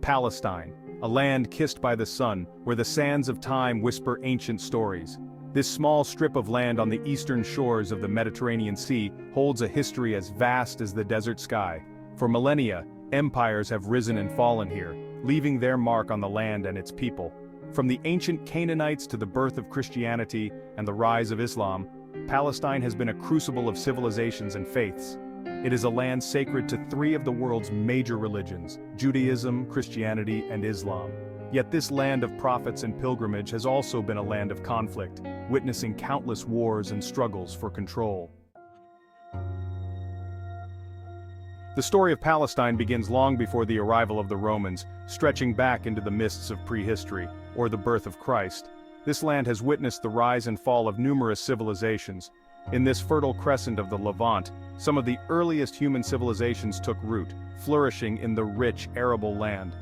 Palestine, a land kissed by the sun, where the sands of time whisper ancient stories. This small strip of land on the eastern shores of the Mediterranean Sea holds a history as vast as the desert sky. For millennia, empires have risen and fallen here, leaving their mark on the land and its people. From the ancient Canaanites to the birth of Christianity and the rise of Islam, Palestine has been a crucible of civilizations and faiths. It is a land sacred to three of the world's major religions: Judaism, Christianity, and Islam. Yet this land of prophets and pilgrimage has also been a land of conflict, witnessing countless wars and struggles for control. The story of Palestine begins long before the arrival of the Romans, stretching back into the mists of prehistory, or the birth of Christ. This land has witnessed the rise and fall of numerous civilizations. In this fertile crescent of the Levant, some of the earliest human civilizations took root, flourishing in the rich, arable land.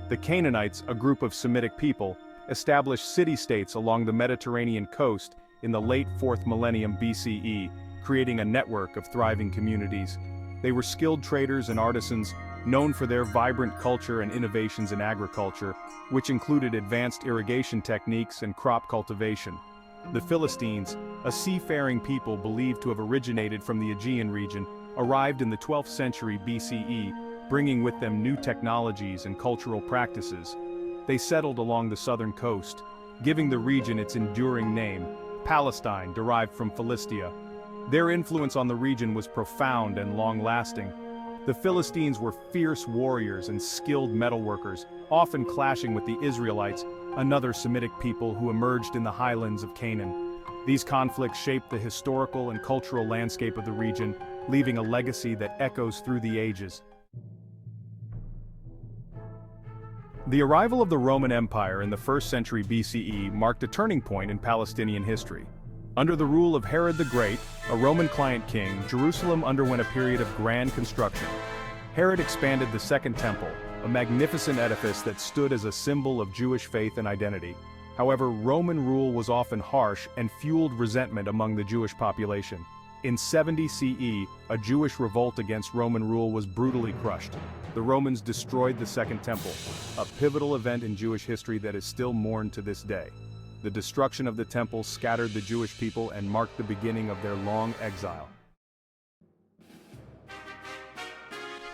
The Canaanites, a group of Semitic people, established city-states along the Mediterranean coast in the late 4th millennium BCE, creating a network of thriving communities. They were skilled traders and artisans, known for their vibrant culture and innovations in agriculture, which included advanced irrigation techniques and crop cultivation. The Philistines, a seafaring people believed to have originated from the Aegean region, arrived in the 12th century BCE, bringing with them new technologies and cultural practices. They settled along the southern coast, giving the region its enduring name, Palestine, derived from Philistia. Their influence on the region was profound and long-lasting. The Philistines were fierce warriors and skilled metalworkers, often clashing with the Israelites, another Semitic people who emerged in the highlands of Canaan. These conflicts shaped the historical and cultural landscape of the region, leaving a legacy that echoes through the ages. The arrival of the Roman Empire in the 1st century BCE marked a turning point in Palestinian history. Under the rule of Herod the Great, a Roman client king, Jerusalem underwent a period of grand construction. Herod expanded the Second Temple, a magnificent edifice that stood as a symbol of Jewish faith and identity. However, Roman rule was often harsh and fueled resentment among the Jewish population. In 70 CE, a Jewish revolt against Roman rule was brutally crushed. The Romans destroyed the Second Temple, a pivotal event in Jewish history that is still mourned to this day. The destruction of the temple scattered the Jewish people and marked the beginning of their long exile.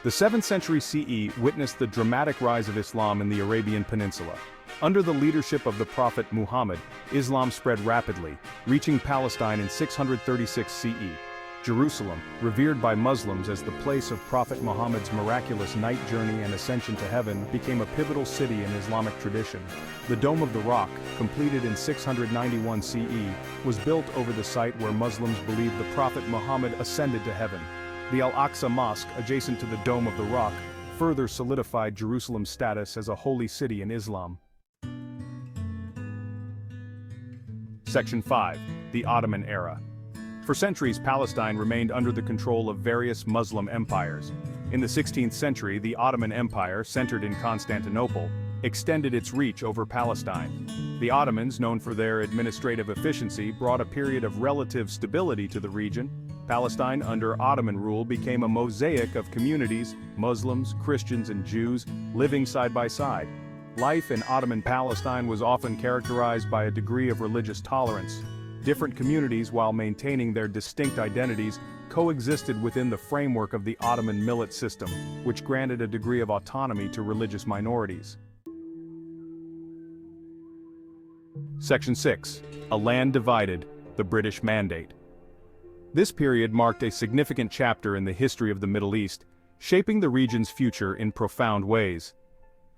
The 7th century CE witnessed the dramatic rise of Islam in the Arabian Peninsula. Under the leadership of the Prophet Muhammad, Islam spread rapidly, reaching Palestine in 636 CE. Jerusalem, revered by Muslims as the place of Prophet Muhammad's miraculous night journey and ascension to heaven, became a pivotal city in Islamic tradition. The Dome of the Rock, completed in 691 CE, was built over the site where Muslims believed the Prophet Muhammad ascended to heaven. The Al-Aqsa Mosque, adjacent to the Dome of the Rock, further solidified Jerusalem's status as a holy city in Islam. Section 5. The Ottoman Era. For centuries, Palestine remained under the control of various Muslim empires. In the 16th century, the Ottoman Empire, centered in Constantinople, extended its reach over Palestine. The Ottomans, known for their administrative efficiency, brought a period of relative stability to the region. Palestine, under Ottoman rule, became a mosaic of communities, Muslims, Christians, and Jews, living side by side. Life in Ottoman Palestine was often characterized by a degree of religious tolerance. Different communities, while maintaining their distinct identities, coexisted within the framework of the Ottoman millet system, which granted a degree of autonomy to religious minorities. Section 6. A Land Divided, the British Mandate. This period marked a significant chapter in the history of the Middle East, shaping the region's future in profound ways.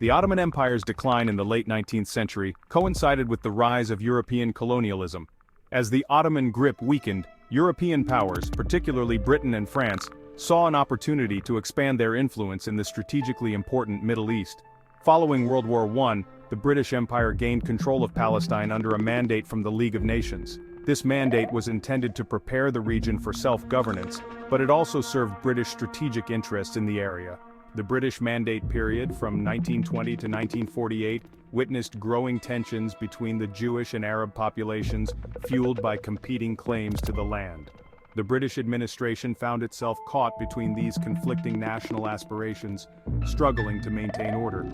The Ottoman Empire's decline in the late 19th century coincided with the rise of European colonialism. As the Ottoman grip weakened, European powers, particularly Britain and France, saw an opportunity to expand their influence in the strategically important Middle East. Following World War I, the British Empire gained control of Palestine under a mandate from the League of Nations. This mandate was intended to prepare the region for self-governance, but it also served British strategic interests in the area. The British Mandate period from 1920 to 1948 witnessed growing tensions between the Jewish and Arab populations, fueled by competing claims to the land. The British administration found itself caught between these conflicting national aspirations, struggling to maintain order.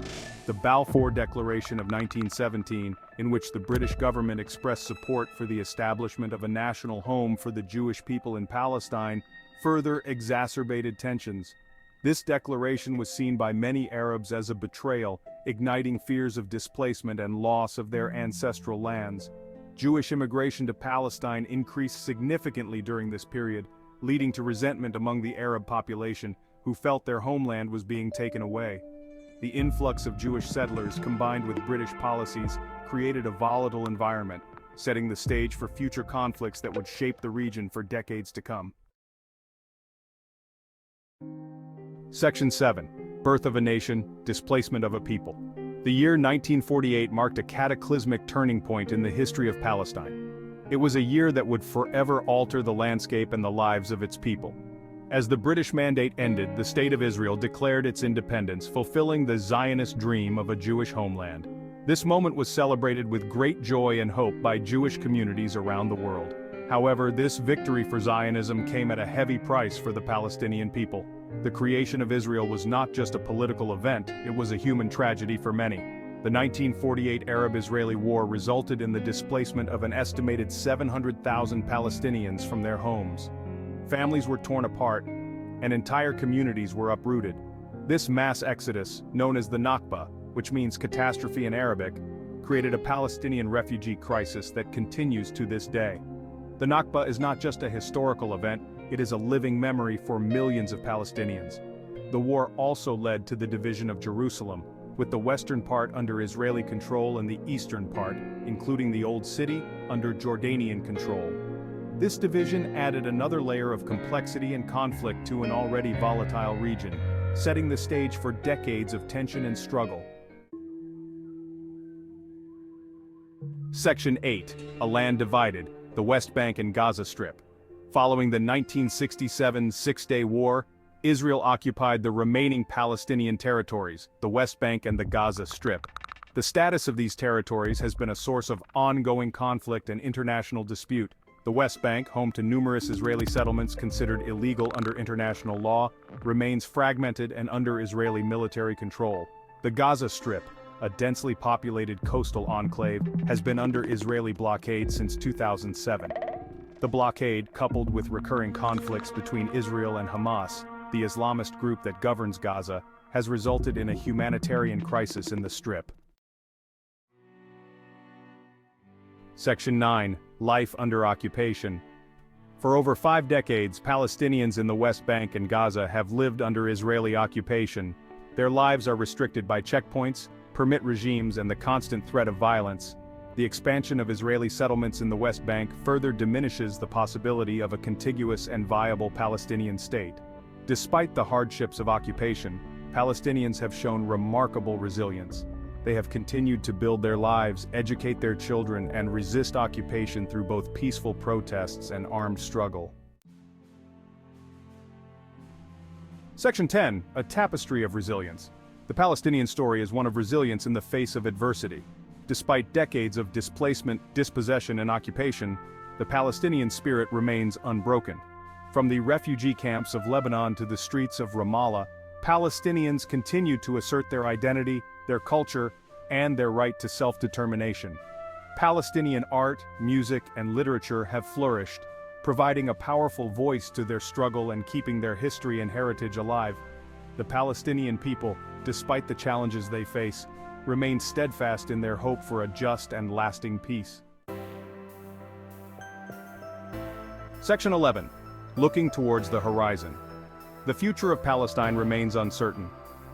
The Balfour Declaration of 1917, in which the British government expressed support for the establishment of a national home for the Jewish people in Palestine, further exacerbated tensions. This declaration was seen by many Arabs as a betrayal, igniting fears of displacement and loss of their ancestral lands. Jewish immigration to Palestine increased significantly during this period, leading to resentment among the Arab population, who felt their homeland was being taken away. The influx of Jewish settlers combined with British policies created a volatile environment, setting the stage for future conflicts that would shape the region for decades to come. Section 7. Birth of a Nation, Displacement of a People. The year 1948 marked a cataclysmic turning point in the history of Palestine. It was a year that would forever alter the landscape and the lives of its people. As the British Mandate ended, the State of Israel declared its independence, fulfilling the Zionist dream of a Jewish homeland. This moment was celebrated with great joy and hope by Jewish communities around the world. However, this victory for Zionism came at a heavy price for the Palestinian people. The creation of Israel was not just a political event, it was a human tragedy for many. The 1948 Arab-Israeli War resulted in the displacement of an estimated 700,000 Palestinians from their homes. Families were torn apart, and entire communities were uprooted. This mass exodus, known as the Nakba, which means catastrophe in Arabic, created a Palestinian refugee crisis that continues to this day. The Nakba is not just a historical event, it is a living memory for millions of Palestinians. The war also led to the division of Jerusalem, with the western part under Israeli control and the eastern part, including the Old City, under Jordanian control. This division added another layer of complexity and conflict to an already volatile region, setting the stage for decades of tension and struggle. Section 8. A Land Divided, the West Bank and Gaza Strip. Following the 1967 Six-Day War, Israel occupied the remaining Palestinian territories, the West Bank and the Gaza Strip. The status of these territories has been a source of ongoing conflict and international dispute. The West Bank, home to numerous Israeli settlements considered illegal under international law, remains fragmented and under Israeli military control. The Gaza Strip, a densely populated coastal enclave, has been under Israeli blockade since 2007. The blockade, coupled with recurring conflicts between Israel and Hamas, the Islamist group that governs Gaza, has resulted in a humanitarian crisis in the Strip. Section 9. Life under occupation. For over 5 decades, Palestinians in the West Bank and Gaza have lived under Israeli occupation. Their lives are restricted by checkpoints, permit regimes, and the constant threat of violence. The expansion of Israeli settlements in the West Bank further diminishes the possibility of a contiguous and viable Palestinian state. Despite the hardships of occupation, Palestinians have shown remarkable resilience. They have continued to build their lives, educate their children, and resist occupation through both peaceful protests and armed struggle. Section 10. A Tapestry of Resilience. The Palestinian story is one of resilience in the face of adversity. Despite decades of displacement, dispossession, and occupation, the Palestinian spirit remains unbroken. From the refugee camps of Lebanon to the streets of Ramallah, Palestinians continue to assert their identity, their culture, and their right to self-determination. Palestinian art, music, and literature have flourished, providing a powerful voice to their struggle and keeping their history and heritage alive. The Palestinian people, despite the challenges they face, remain steadfast in their hope for a just and lasting peace. Section 11. Looking towards the horizon. The future of Palestine remains uncertain.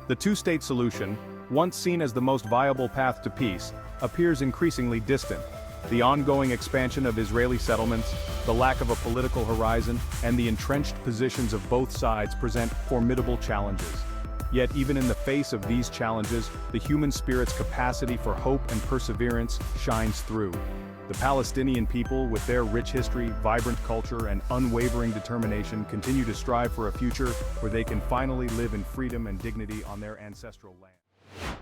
The two-state solution, once seen as the most viable path to peace, appears increasingly distant. The ongoing expansion of Israeli settlements, the lack of a political horizon, and the entrenched positions of both sides present formidable challenges. Yet even in the face of these challenges, the human spirit's capacity for hope and perseverance shines through. The Palestinian people, with their rich history, vibrant culture, and unwavering determination, continue to strive for a future where they can finally live in freedom and dignity on their ancestral land.